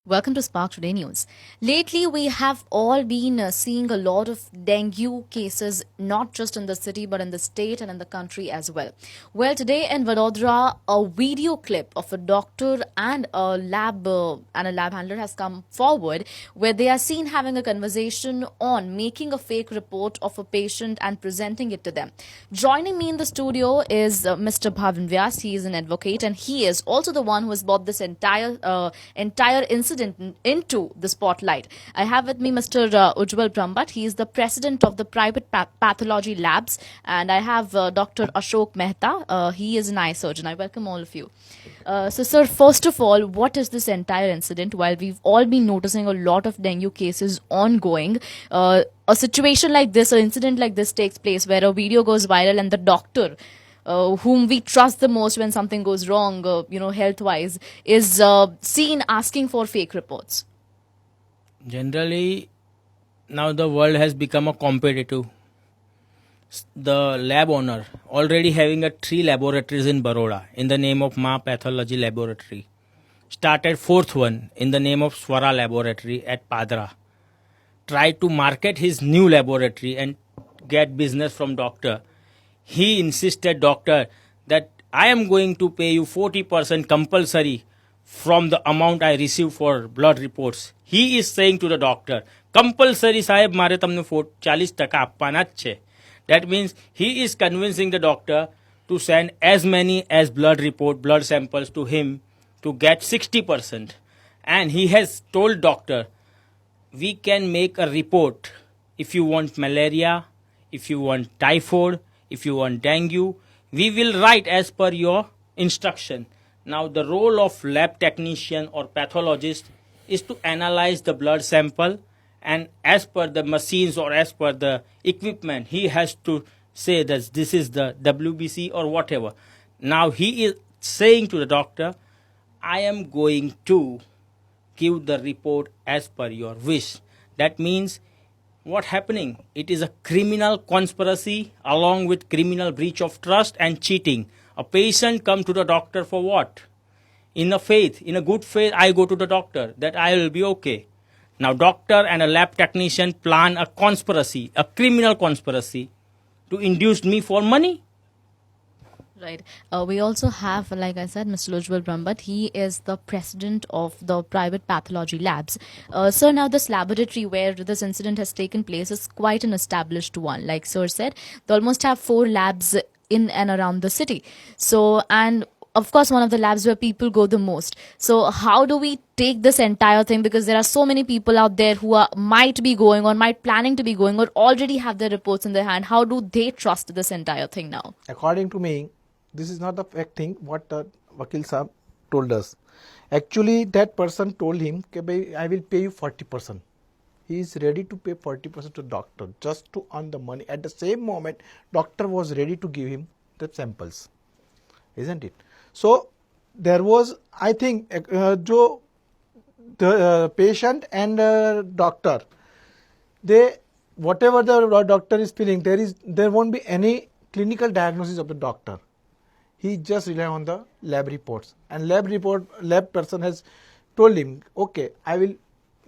Welcome to Spark Today News. Lately, we have all been seeing a lot of dengue cases, not just in the city, but in the state and in the country as well. Well, today in Baroda, a video clip of a doctor and a lab handler has come forward where they are seen having a conversation on making a fake report of a patient and presenting it to them. Joining me in the studio is Mr. Bhavin Vyas. He is an advocate and he is also the one who has brought this entire incident into the spotlight. I have with me Mr. Ujjwal Brahmbhatt. He is the president of the private pathology labs, and I have Dr. Ashok Mehta. He is an eye surgeon. I welcome all of you. So, sir, first of all, what is this entire incident? While we've all been noticing a lot of dengue cases ongoing, a situation like this, an incident like this takes place where a video goes viral and the doctor whom we trust the most when something goes wrong, health-wise, is seen asking for fake reports. Generally, now the world has become a competitive. The lab owner already having 3 laboratories in Baroda in the name of Ma Pathology Laboratory. Started 4th one in the name of Swara Laboratory at Padra. Tried to market his new laboratory and get business from doctor. He insisted, doctor, that I am going to pay you 40% compulsory from the amount I receive for blood reports. He is saying to the doctor, compulsory સાહેબ મારે તમને 40% આપવાના જ છે. That means he is convincing the doctor to send as many as blood samples to him to get 60%. And he has told doctor, we can make a report if you want malaria, if you want typhoid, if you want dengue, we will write as per your instruction. Now the role of lab technician or pathologist is to analyze the blood sample, and as per the machines or as per the equipment, he has to say that this is the WBC or whatever. Now he is saying to the doctor, I am going to give the report as per your wish. That means what happening? It is a criminal conspiracy along with criminal breach of trust and cheating. A patient come to the doctor for what? In a faith, in a good faith, I go to the doctor that I will be okay. Now doctor and a lab technician plan a conspiracy, a criminal conspiracy to induce me for money. Right. We also have, like I said, Mr. Ujjwal Brahmbhatt. He is the president of the private pathology labs. Sir, now this laboratory where this incident has taken place is quite an established one. Like Sir said, they almost have 4 labs in and around the city. So, and of course, one of the labs where people go the most. So how do we take this entire thing? Because there are so many people out there who might be going or might planning to be going or already have their reports in their hand. How do they trust this entire thing now? According to me, this is not the fact thing what Vakil Saab told us. Actually, that person told him, I will pay you 40%. He is ready to pay 40% to doctor just to earn the money. At the same moment, doctor was ready to give him the samples. Isn't it? So, there was, I think, the patient and doctor, whatever the doctor is feeling, there won't be any clinical diagnosis of the doctor. He just rely on the lab reports, and lab person has told him, okay, I will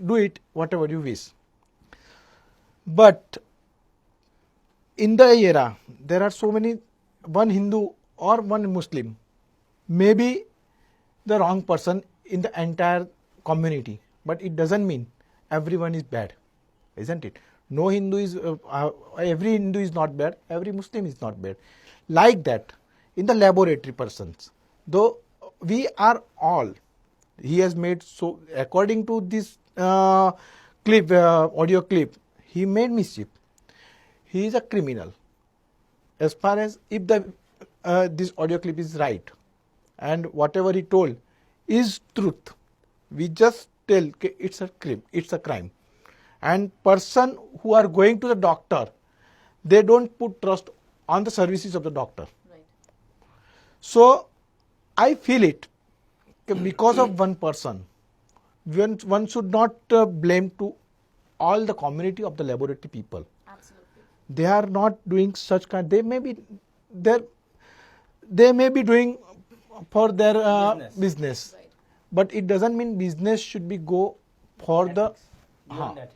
do it whatever you wish. But in the era, there are so many, one Hindu or one Muslim, maybe the wrong person in the entire community, but it doesn't mean everyone is bad, isn't it? No Hindu is, every Hindu is not bad, every Muslim is not bad. Like that, in the laboratory persons, though we are all, he has made, so according to this clip, audio clip, he made mischief. He is a criminal. As far as if this audio clip is right and whatever he told is truth, we just tell it's a crime, it's a crime. And person who are going to the doctor, they don't put trust on the services of the doctor. So, I feel it because of one person. One should not blame to all the community of the laboratory people. Absolutely. They are not doing such kind. They may be doing for their business. Right. but it doesn't mean business should be go for the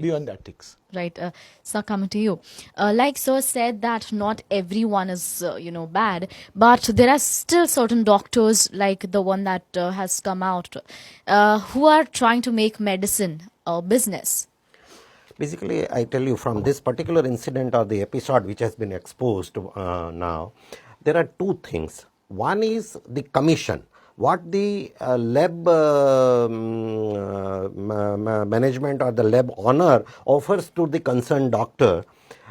beyond the ethics. Right. Sir, coming to you. Like Sir said that not everyone is, bad, but there are still certain doctors like the one that has come out who are trying to make medicine a business. Basically, I tell you, from this particular incident or the episode which has been exposed now, there are two things. One is the commission, what the lab management or the lab owner offers to the concerned doctor,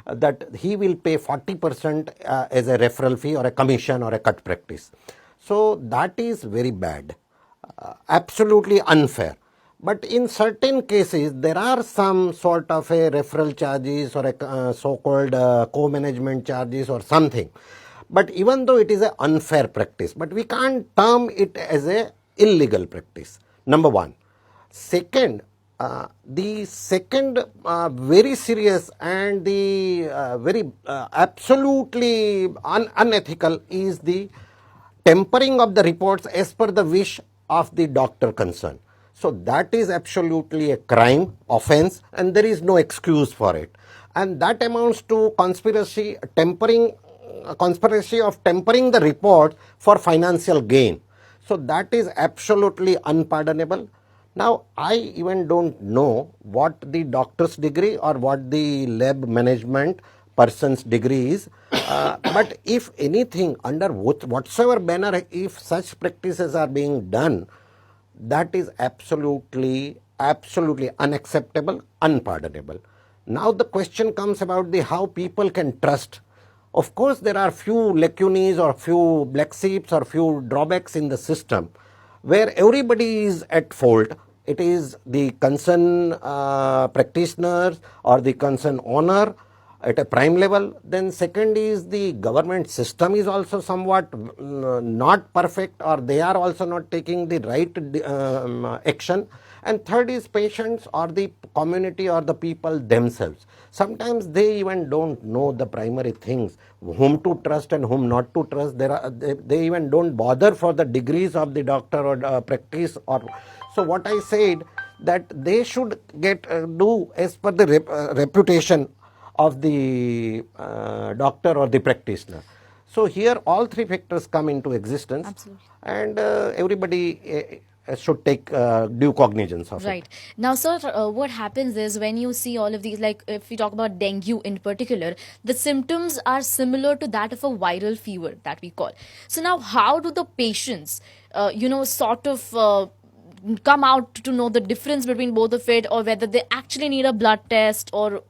that he will pay 40% as a referral fee or a commission or a cut practice. So that is very bad, absolutely unfair. But in certain cases, there are some sort of a referral charges or a so-called co-management charges or something. But even though it is an unfair practice, but we can't term it as a illegal practice. Number one. Second, the second very serious and the very absolutely unethical is the tempering of the reports as per the wish of the doctor concerned. So that is absolutely a crime, offense, and there is no excuse for it. And that amounts to conspiracy of tempering the report for financial gain. So that is absolutely unpardonable. Now, I even don't know what the doctor's degree or what the lab management person's degree is. But if anything, under whatsoever banner, if such practices are being done, that is absolutely unacceptable, unpardonable. Now the question comes about the how people can trust. Of course, there are few lacunae or few black sheeps or few drawbacks in the system where everybody is at fault. It is the concerned practitioners or the concerned owner at a prime level. Then second is the government system is also somewhat not perfect, or they are also not taking the right action. And third is patients or the community or the people themselves. Sometimes they even don't know the primary things, whom to trust and whom not to trust. They even don't bother for the degrees of the doctor or practice. Or so what I said, that they should get do as per the reputation of the doctor or the practitioner. So here all three factors come into existence. Absolutely. And everybody should take due cognizance of Right. it. Now, sir, what happens is when you see all of these, like if we talk about dengue in particular, the symptoms are similar to that of a viral fever that we call. So now, how do the patients, sort of come out to know the difference between both of it, or whether they actually need a blood test or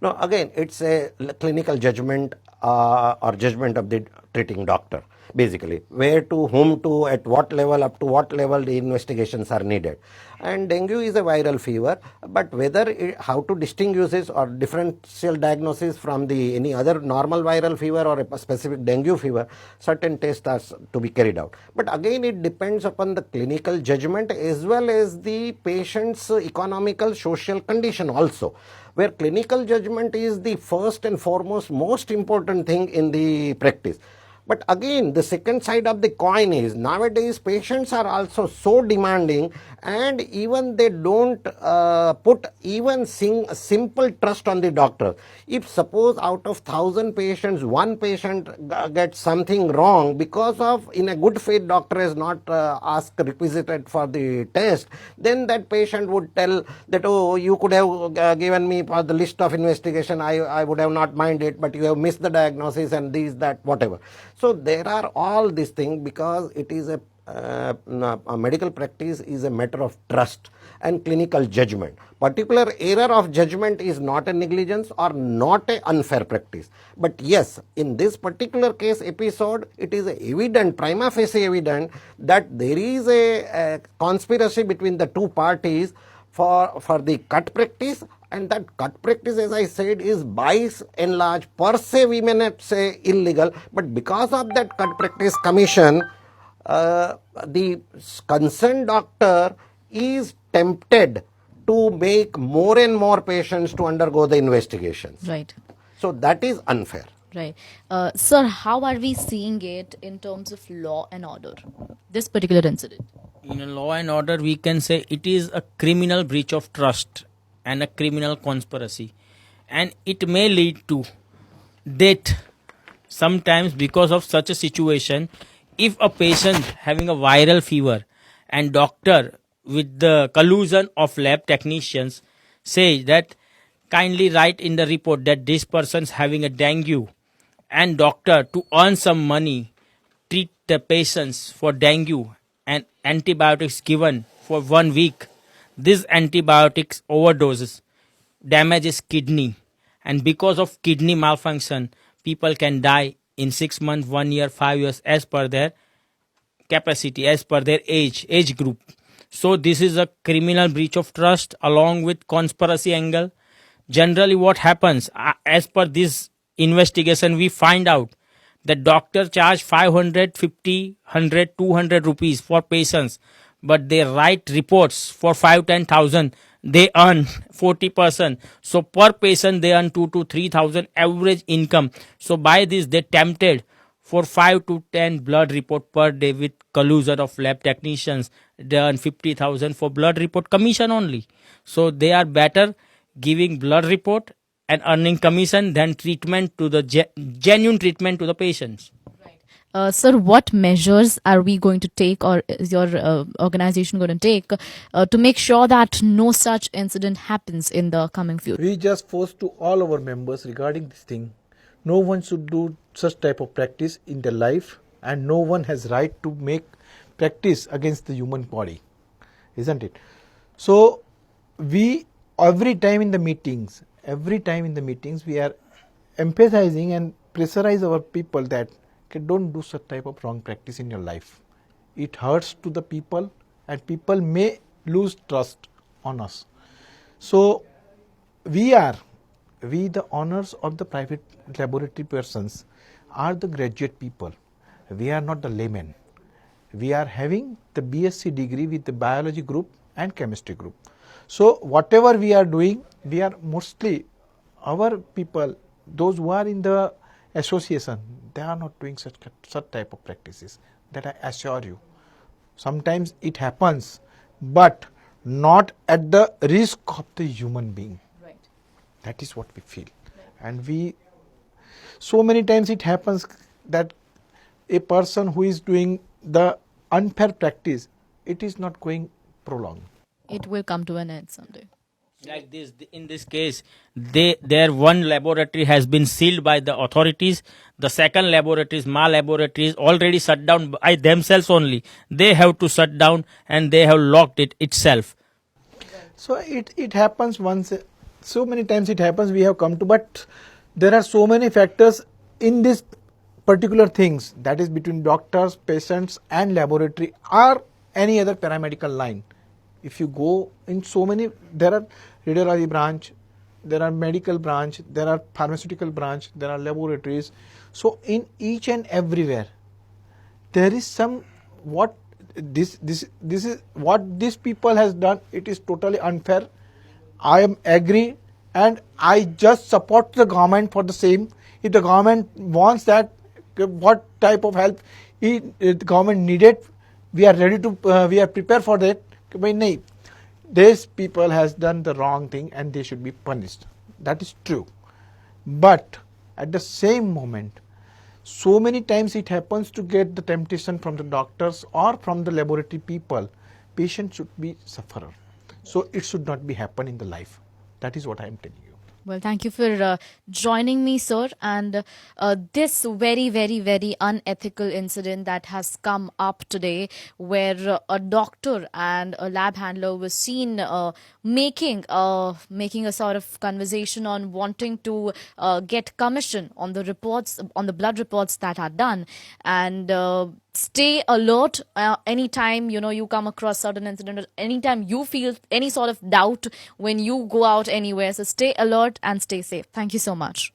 No, again, it's a clinical judgment or judgment of the treating doctor, basically. Where to, whom to, at what level, up to what level the investigations are needed. And dengue is a viral fever, but how to distinguish it or differential diagnosis from any other normal viral fever or a specific dengue fever, certain tests are to be carried out. But again, it depends upon the clinical judgment as well as the patient's economical, social condition also, where clinical judgment is the first and foremost most important thing in the practice. But again, the second side of the coin is nowadays patients are also so demanding, and even they don't put even simple trust on the doctor. If suppose out of 1,000 patients, one patient gets something wrong because of in a good faith doctor has not asked requisited for the test, then that patient would tell that, oh, you could have given me for the list of investigation, I would have not minded, but you have missed the diagnosis and these, that, whatever. So there are all these things because it is a medical practice is a matter of trust and clinical judgment. Particular error of judgment is not a negligence or not an unfair practice. But yes, in this particular case episode, it is evident, prima facie evident, that there is a conspiracy between the two parties for the cut practice. And that cut practice, as I said, is by and large per se we may not say illegal, but because of that cut practice commission, the concerned doctor is tempted to make more and more patients to undergo the investigations. right? So that is unfair. Right. Sir, how are we seeing it in terms of law and order? This particular incident. In a law and order, we can say it is a criminal breach of trust and a criminal conspiracy, and it may lead to death sometimes because of such a situation. If a patient having a viral fever and doctor with the collusion of lab technicians say that kindly write in the report that this person's having a dengue, and doctor to earn some money treat the patients for dengue and antibiotics given for 1 week. These antibiotics overdoses damages kidney, and because of kidney malfunction people can die in 6 months, 1 year, 5 years as per their capacity, as per their age group. So this is a criminal breach of trust along with conspiracy angle. Generally what happens, as per this investigation we find out the doctor charge 500, 50, 100, 200 rupees for patients, but they write reports for 5, 10,000. They earn 40%. So per patient they earn 2 to 3,000 average income. So by this they tempted for 5 to 10 blood report per day with collusion of lab technicians. They earn 50,000 for blood report commission only. So they are better giving blood report and earning commission than treatment to the genuine treatment to the patients. Sir, what measures are we going to take, or is your organization going to take to make sure that no such incident happens in the coming future? We just force to all our members regarding this thing. No one should do such type of practice in their life, and no one has right to make practice against the human body, isn't it? So we every time in the meetings, we are emphasizing and pressurize our people that okay, don't do such type of wrong practice in your life. It hurts to the people, and people may lose trust on us. So we the owners of the private laboratory persons are the graduate people. We are not the laymen. We are having the BSc degree with the biology group and chemistry group. So whatever we are doing, we are mostly our people, those who are in the association, they are not doing such type of practices. That I assure you. Sometimes it happens, but not at the risk of the human being. Right. That is what we feel. And we, so many times it happens that a person who is doing the unfair practice, it is not going prolonged. It will come to an end someday. Like this, in this case, their one laboratory has been sealed by the authorities. The second laboratories, Ma laboratories, already shut down by themselves only. They have to shut down and they have locked it itself. So it happens once, so many times it happens we have come to, but there are so many factors in this particular things, that is between doctors, patients and laboratory or any other paramedical line. If you go in so many, there are radiology branch, there are medical branch, there are pharmaceutical branch, there are laboratories. So in each and everywhere there is some, what this is what these people has done, it is totally unfair. I am agree, and I just support the government for the same. If the government wants that, what type of help the government needed, we are ready to we are prepared for that. But no, these people has done the wrong thing and they should be punished. That is true. But at the same moment, so many times it happens to get the temptation from the doctors or from the laboratory people. Patient should be sufferer. So it should not be happen in the life. That is what I am telling you. Well, thank you for joining me, sir. And this very, very, very unethical incident that has come up today, where a doctor and a lab handler was seen making a sort of conversation on wanting to get commission on the reports, on the blood reports that are done, and stay alert anytime you come across certain incident, or anytime you feel any sort of doubt when you go out anywhere. So stay alert and stay safe. Thank you so much.